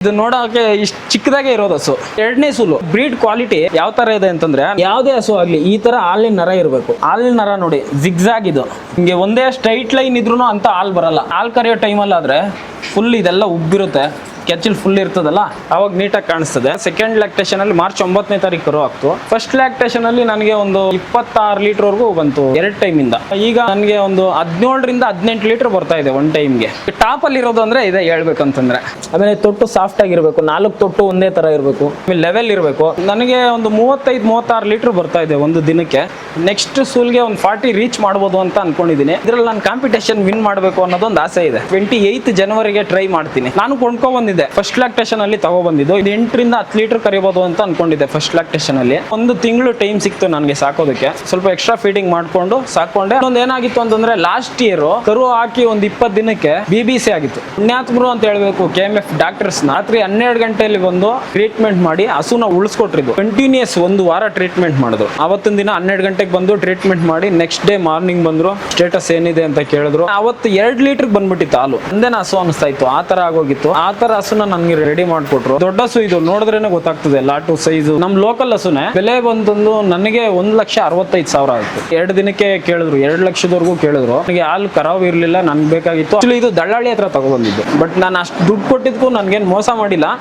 ಇದು ನೋಡೋಕೆ ಇಷ್ಟು ಚಿಕ್ಕದಾಗೆ ಇರೋದು ಹಸು. ಎರಡನೇ ಸೂಲು ಬ್ರೀಡ್ ಕ್ವಾಲಿಟಿ ಯಾವ ತರ ಇದೆ ಅಂತಂದ್ರೆ, ಯಾವುದೇ ಹಸು ಆಗ್ಲಿ ಈ ತರ ಹಾಲಿನ ನರ ಇರಬೇಕು. ಹಾಲಿನ ನರ ನೋಡಿ ಜಿಗ್ಜಾಗ್ ಇದು, ಹಿಂಗೆ ಒಂದೇ ಸ್ಟ್ರೈಟ್ ಲೈನ್ ಇದ್ರೂ ಅಂತ ಹಾಲು ಬರಲ್ಲ. ಹಾಲು ಕರೆಯೋ ಟೈಮಲ್ಲಿ ಆದ್ರೆ ಫುಲ್ ಇದೆಲ್ಲ ಉಬ್ಬಿರುತ್ತೆ, ಕೆಚ್ಚಲ್ ಫುಲ್ ಇರ್ತದಲ್ಲ, ಅವಾಗ ನೀಟಾಗಿ ಕಾಣಿಸ್ತದೆ. ಸೆಕೆಂಡ್ ಲ್ಯಾಕ್ಟೇಷನ್ ಅಲ್ಲಿ ಮಾರ್ಚ್ 9ನೇ ತಾರೀಕು ಕರು ಆಗ್ತು. ಫಸ್ಟ್ ಲ್ಯಾಕ್ಟೇಷನ್ ಅಲ್ಲಿ ನನಗೆ ಒಂದು 26 ಲೀಟರ್ ವರೆಗೂ ಬಂತು ಎರಡು ಟೈಮ್ ಇಂದ. ಈಗ ನನಗೆ ಒಂದು 17ರಿಂದ 18 ಲೀಟರ್ ಬರ್ತಾ ಇದೆ ಒನ್ ಟೈಮ್ಗೆ. ಟಾಪ್ ಅಲ್ಲಿ ಇರೋದು ಅಂದ್ರೆ ಇದೆ ಹೇಳ್ಬೇಕಂತಂದ್ರೆ. ಆಮೇಲೆ ತೊಟ್ಟು ಸಾಫ್ಟ್ ಆಗಿರ್ಬೇಕು, 4 ತೊಟ್ಟು ಒಂದೇ ತರ ಇರಬೇಕು, ಆಮೇಲೆ ಲೆವೆಲ್ ಇರಬೇಕು. ನನಗೆ ಒಂದು 35-36 ಲೀಟರ್ ಬರ್ತಾ ಇದೆ ಒಂದು ದಿನಕ್ಕೆ. ನೆಕ್ಸ್ಟ್ ಸೂಲ್ಗೆ ಒಂದು 40 ರೀಚ್ ಮಾಡ್ಬೋದು ಅಂತ ಅನ್ಕೊಂಡಿದ್ದೀನಿ. ಇದ್ರಲ್ಲಿ ನಾನು ಕಾಂಪಿಟೇಷನ್ ವಿನ್ ಮಾಡಬೇಕು ಅನ್ನೋದೊಂದು ಆಸೆ ಇದೆ. 28 ಜನವರಿಗೆ ಟ್ರೈ ಮಾಡ್ತೀನಿ. ನಾನು ಕೊಂಡ್ಕೊ ಬಂದಿದ್ದೆ ಫಸ್ಟ್ ಲ್ಯಾಕ್ಟೇಷನ್ ಅಲ್ಲಿ ತಗೊಬಂದಿದ್ದು. ಇದು 8ರಿಂದ 10 ಲೀಟರ್ ಕರಿಬಹುದು ಅಂತ ಅನ್ಕೊಂಡಿದ್ದೆ ಫಸ್ಟ್ ಲ್ಯಾಕ್ಟೇಷನ್ ಅಲ್ಲಿ. ಒಂದು ತಿಂಗಳು ಟೈಮ್ ಸಿಕ್ತು ನನಗೆ ಸಾಕೋದಕ್ಕೆ. ಸ್ವಲ್ಪ ಎಕ್ಸ್ಟ್ರಾ ಫೀಡಿಂಗ್ ಮಾಡ್ಕೊಂಡು ಸಾಕೊಂಡೆ. ಇನ್ನೊಂದು ಏನಾಗಿತ್ತು ಅಂತಂದ್ರೆ, ಲಾಸ್ಟ್ ಇಯರ್ ಕರು ಹಾಕಿ ಒಂದು 20 ದಿನಕ್ಕೆ BBC ಆಗಿತ್ತು. ಪುಣ್ಯಾತ್ಮರು ಅಂತ ಹೇಳ್ಬೇಕು KMF ಡಾಕ್ಟರ್ಸ್. ರಾತ್ರಿ 12 ಗಂಟೆಯಲ್ಲಿ ಬಂದು ಟ್ರೀಟ್ಮೆಂಟ್ ಮಾಡಿ ಹಸುನ ಉಳಿಸ್ಕೊಟ್ರಿದ್ದು. ಕಂಟಿನ್ಯೂಸ್ ಒಂದು ವಾರ ಟ್ರೀಟ್ಮೆಂಟ್ ಮಾಡಿದ್ರು. ಅವತ್ತಿನ ದಿನ 12 ಗಂಟೆಗೆ ಬಂದು ಟ್ರೀಟ್ಮೆಂಟ್ ಮಾಡಿ ನೆಕ್ಸ್ಟ್ ಡೇ ಮಾರ್ನಿಂಗ್ ಬಂದ್ರು. ಸ್ಟೇಟಸ್ ಏನಿದೆ ಅಂತ ಕೇಳಿದ್ರು. ಅವತ್ತು 2 ಲೀಟರ್ ಬಂದ್ಬಿಟ್ಟಿತ್ತು ಹಾಲು. ಒಂದೇನ ಹಸು ಅನಿಸ್ತಾ ಇತ್ತು, ಆ ತರ ಆಗೋಗಿತ್ತು. ಆ ತರ ಹಸುನ ನನ್ಗೆ ರೆಡಿ ಮಾಡ್ಕೊಟ್ರು. ದೊಡ್ಡ ಹಸು ಇದು, ನೋಡಿದ್ರೇನೆ ಗೊತ್ತಾಗ್ತದೆ ಲಾಟು ಸೈಜು. ನಮ್ ಲೋಕಲ್ ಹಸುನೆ. ಬೆಲೆ ಬಂತಂದು ನನಗೆ 1,65,000 ಆಯ್ತು. 2 ದಿನಕ್ಕೆ ಕೇಳಿದ್ರು, 2 ಲಕ್ಷದವರೆಗೂ ಕೇಳಿದ್ರು. ನನಗೆ ಹಾಲು ಕರಾವ್ ಇರ್ಲಿಲ್ಲ, ನನ್ಗೆ ಬೇಕಾಗಿತ್ತು. ಇದು ದಳ್ಳಾಳಿ ಹತ್ರ ತಗೊಬಂದಿದ್ದು. ಬಟ್ ನಾನು ಅಷ್ಟು ದುಡ್ಡು ಕೊಟ್ಟಿದ್ಕು ನನ್ಗೇನು ಮೋಸ ಮಾಡಿಲ್ಲ.